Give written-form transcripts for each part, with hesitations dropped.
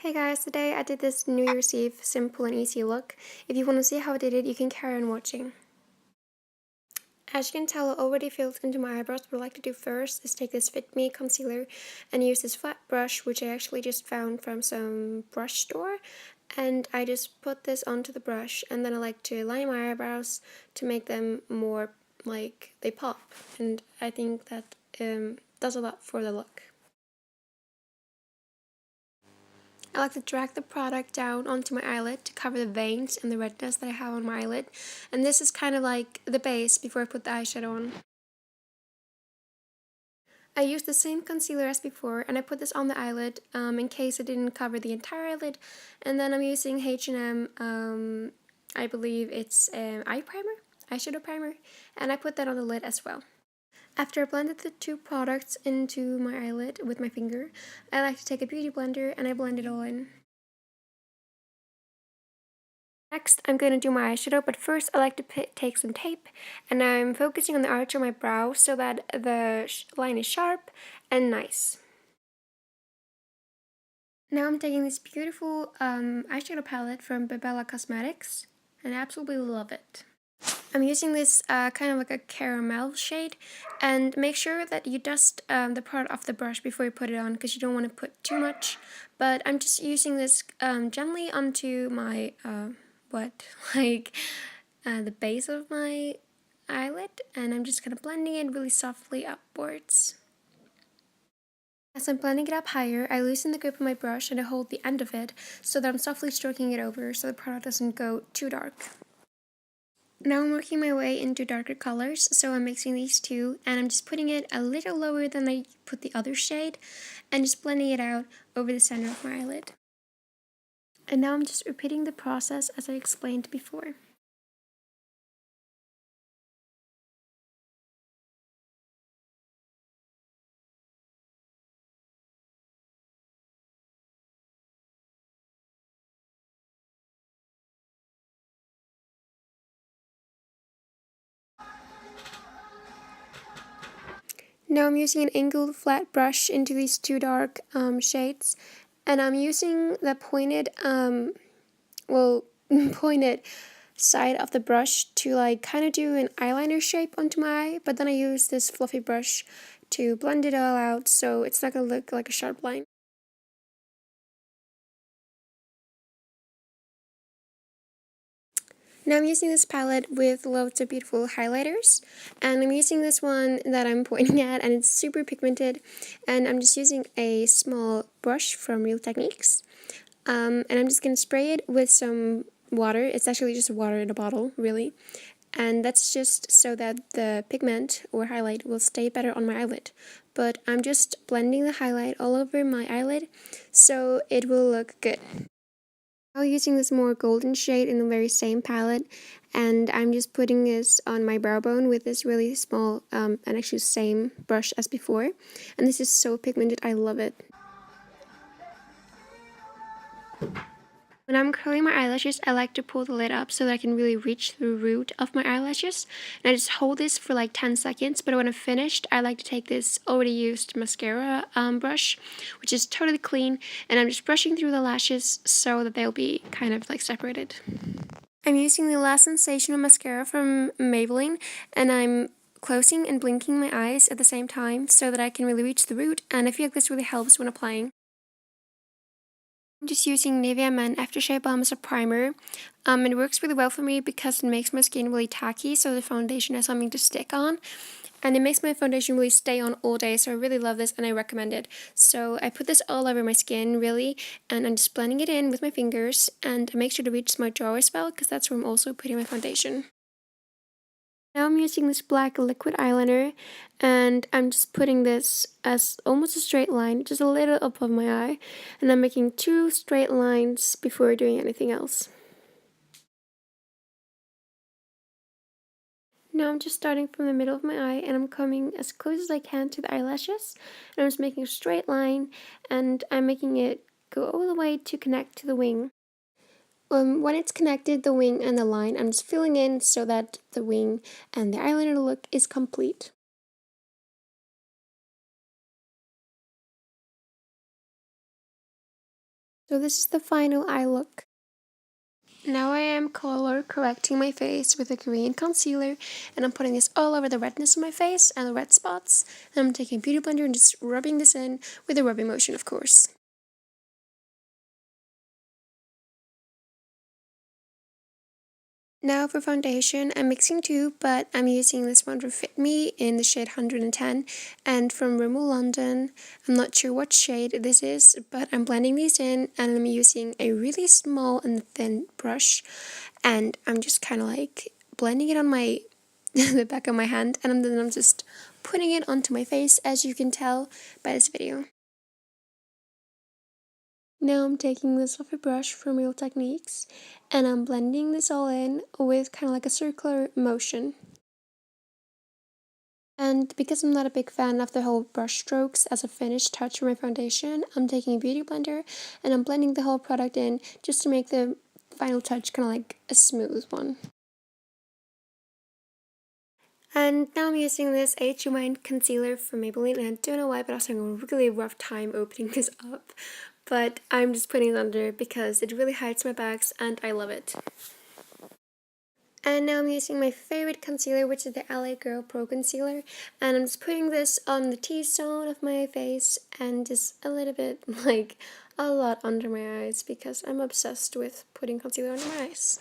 Hey guys, today I did this New Year's Eve simple and easy look. If you want to see how I did it, you can carry on watching. As you can tell, I already filled into my eyebrows. What I like to do first is take this Fit Me concealer and use this flat brush, which I actually just found from some brush store. And I just put this onto the brush, and then I like to line my eyebrows to make them more like they pop. And I think that does a lot for the look. I like to drag the product down onto my eyelid to cover the veins and the redness that I have on my eyelid. And this is kind of like the base before I put the eyeshadow on. I used the same concealer as before, and I put this on the eyelid in case it didn't cover the entire eyelid. And then I'm using H&M, I believe it's eye primer, eyeshadow primer, and I put that on the lid as well. After I blended the two products into my eyelid with my finger, I like to take a beauty blender and I blend it all in. Next, I'm going to do my eyeshadow, but first I like to take some tape, and I'm focusing on the arch of my brow so that the line is sharp and nice. Now I'm taking this beautiful eyeshadow palette from Babella Cosmetics, and I absolutely love it. I'm using this kind of like a caramel shade, and make sure that you dust the product off the brush before you put it on, because you don't want to put too much. But I'm just using this gently onto my the base of my eyelid, and I'm just kind of blending it really softly upwards. As I'm blending it up higher, I loosen the grip of my brush and I hold the end of it so that I'm softly stroking it over so the product doesn't go too dark. Now I'm working my way into darker colors, so I'm mixing these two, and I'm just putting it a little lower than I put the other shade, and just blending it out over the center of my eyelid. And now I'm just repeating the process as I explained before. Now I'm using an angled flat brush into these two dark shades, and I'm using the pointed, pointed side of the brush to like kind of do an eyeliner shape onto my eye, but then I use this fluffy brush to blend it all out so it's not going to look like a sharp line. Now I'm using this palette with loads of beautiful highlighters, and I'm using this one that I'm pointing at, and it's super pigmented, and I'm just using a small brush from Real Techniques, and I'm just going to spray it with some water. It's actually just water in a bottle, really, and that's just so that the pigment or highlight will stay better on my eyelid. But I'm just blending the highlight all over my eyelid so it will look good. Now using this more golden shade in the very same palette, and I'm just putting this on my brow bone with this really small and actually same brush as before, and this is so pigmented, I love it. When I'm curling my eyelashes, I like to pull the lid up so that I can really reach the root of my eyelashes, and I just hold this for like 10 seconds, but when I'm finished, I like to take this already used mascara brush, which is totally clean, and I'm just brushing through the lashes so that they'll be kind of like separated. I'm using the Last Sensational mascara from Maybelline, and I'm closing and blinking my eyes at the same time so that I can really reach the root, and I feel like this really helps when applying. I'm just using Nivea Men Aftershave Balm as a primer. It works really well for me because it makes my skin really tacky, so the foundation has something to stick on. And it makes my foundation really stay on all day, so I really love this and I recommend it. So I put this all over my skin, really, and I'm just blending it in with my fingers, and I make sure to reach my jaw as well, because that's where I'm also putting my foundation. Now I'm using this black liquid eyeliner, and I'm just putting this as almost a straight line, just a little above my eye, and I'm making two straight lines before doing anything else. Now I'm just starting from the middle of my eye, and I'm coming as close as I can to the eyelashes, and I'm just making a straight line, and I'm making it go all the way to connect to the wing. When it's connected, the wing and the line, I'm just filling in so that the wing and the eyeliner look is complete. So this is the final eye look. Now I am color correcting my face with a green concealer, and I'm putting this all over the redness of my face and the red spots. And I'm taking a beauty blender and just rubbing this in with a rubbing motion, of course. Now for foundation, I'm mixing two, but I'm using this one from Fit Me in the shade 110 and from Rimmel London. I'm not sure what shade this is, but I'm blending these in and I'm using a really small and thin brush, and I'm just kind of like blending it on my the back of my hand, and then I'm just putting it onto my face, as you can tell by this video. Now I'm taking this fluffy brush from Real Techniques and I'm blending this all in with kind of like a circular motion. And because I'm not a big fan of the whole brush strokes as a finished touch for my foundation, I'm taking a beauty blender and I'm blending the whole product in just to make the final touch kind of like a smooth one. And now I'm using this Age Mind concealer from Maybelline, and I don't know why, but I was having a really rough time opening this up. But I'm just putting it under because it really hides my bags and I love it. And now I'm using my favorite concealer, which is the LA Girl Pro Concealer. And I'm just putting this on the T-zone of my face and just a little bit, like a lot under my eyes, because I'm obsessed with putting concealer under my eyes.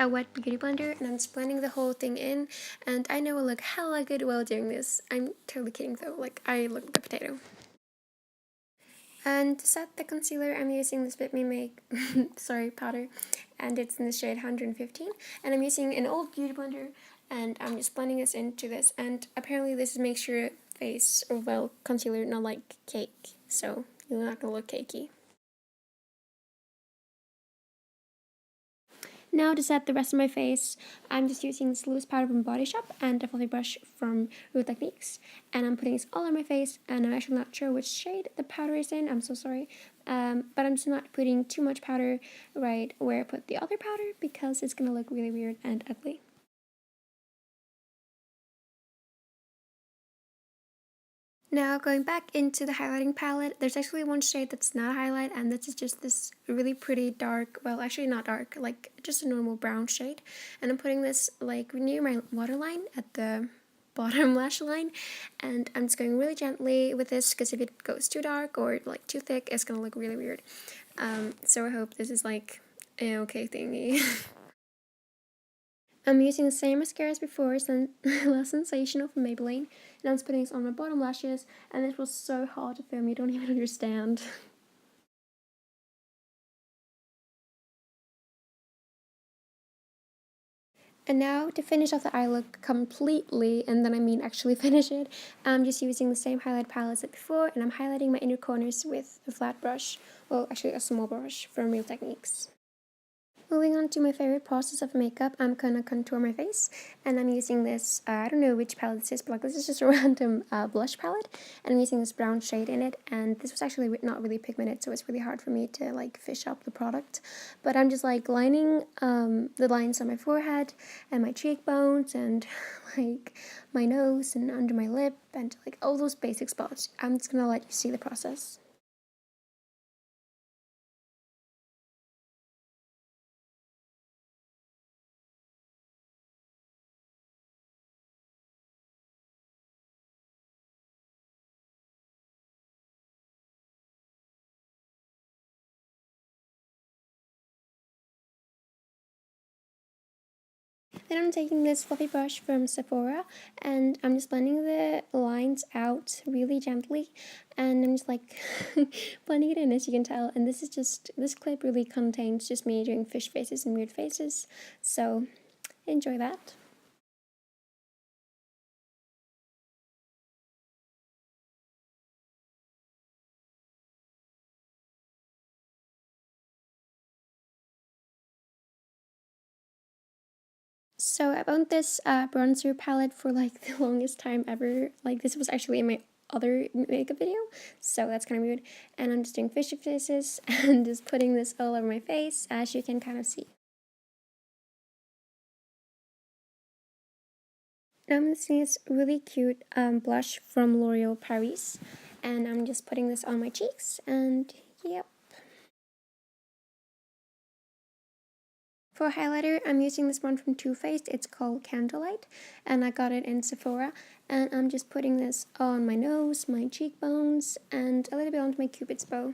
A wet beauty blender and I'm just blending the whole thing in, and I know I look hella good while doing this. I'm totally kidding though, like I look like a potato. And to set the concealer, I'm using this Fit Me Make powder, and it's in the shade 115, and I'm using an old beauty blender and I'm just blending this into this, and apparently this makes your face, or well, concealer not like cake, so you're not gonna look cakey. Now to set the rest of my face, I'm just using this loose powder from Body Shop and a fluffy brush from Real Techniques. And I'm putting this all on my face, and I'm actually not sure which shade the powder is in, I'm so sorry. But I'm just not putting too much powder right where I put the other powder because it's going to look really weird and ugly. Now going back into the highlighting palette, there's actually one shade that's not a highlight, and this is just this really pretty dark, well actually not dark, like just a normal brown shade. And I'm putting this like near my waterline at the bottom lash line, and I'm just going really gently with this because if it goes too dark or like too thick, it's gonna look really weird. So I hope this is like an okay thingy. I'm using the same mascara as before, Less Sensational from Maybelline, and I'm just putting this on my bottom lashes, and this was so hard to film, you don't even understand. And now to finish off the eye look completely, and then I mean actually finish it, I'm just using the same highlight palette as before, and I'm highlighting my inner corners with a flat brush, well actually a small brush from Real Techniques. Moving on to my favorite process of makeup, I'm gonna contour my face, and I'm using this, I don't know which palette this is, but like this is just a random blush palette, and I'm using this brown shade in it, and this was actually not really pigmented, so it's really hard for me to like fish up the product, but I'm just like lining the lines on my forehead, and my cheekbones, and like my nose, and under my lip, and like all those basic spots. I'm just gonna let you see the process. Then I'm taking this fluffy brush from Sephora and I'm just blending the lines out really gently, and I'm just like blending it in, as you can tell. And this is just, this clip really contains just me doing fish faces and weird faces, so enjoy that. So I owned this bronzer palette for like the longest time ever. Like this was actually in my other makeup video, so that's kind of weird. And I'm just doing fishy faces and just putting this all over my face, as you can kind of see. This is really cute blush from L'Oreal Paris, and I'm just putting this on my cheeks, and yep. For highlighter, I'm using this one from Too Faced. It's called Candlelight, and I got it in Sephora. And I'm just putting this on my nose, my cheekbones, and a little bit onto my Cupid's bow.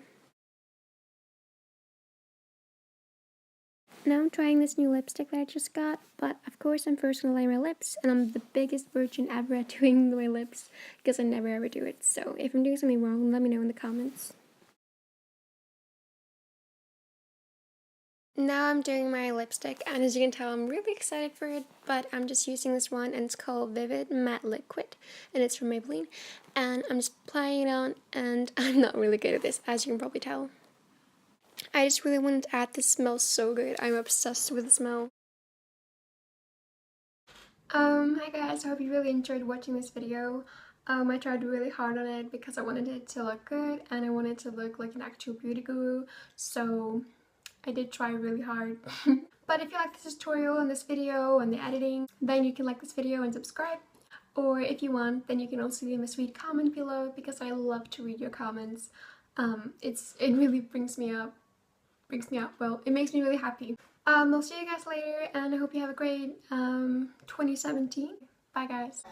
Now I'm trying this new lipstick that I just got, but of course I'm first gonna lay my lips, and I'm the biggest virgin ever at doing my lips, because I never ever do it. So if I'm doing something wrong, let me know in the comments. Now I'm doing my lipstick, and as you can tell, I'm really excited for it, but I'm just using this one, and it's called Vivid Matte Liquid, and it's from Maybelline, and I'm just applying it on, and I'm not really good at this, as you can probably tell. I just really wanted to add this. Smells so good. I'm obsessed with the smell. Hi guys, I hope you really enjoyed watching this video. I tried really hard on it because I wanted it to look good and I wanted to look like an actual beauty guru, so I did try really hard. But if you like this tutorial and this video and the editing, then you can like this video and subscribe. Or if you want, then you can also leave a sweet comment below because I love to read your comments. It really brings me up. Well, it makes me really happy. I'll see you guys later, and I hope you have a great 2017. Bye guys.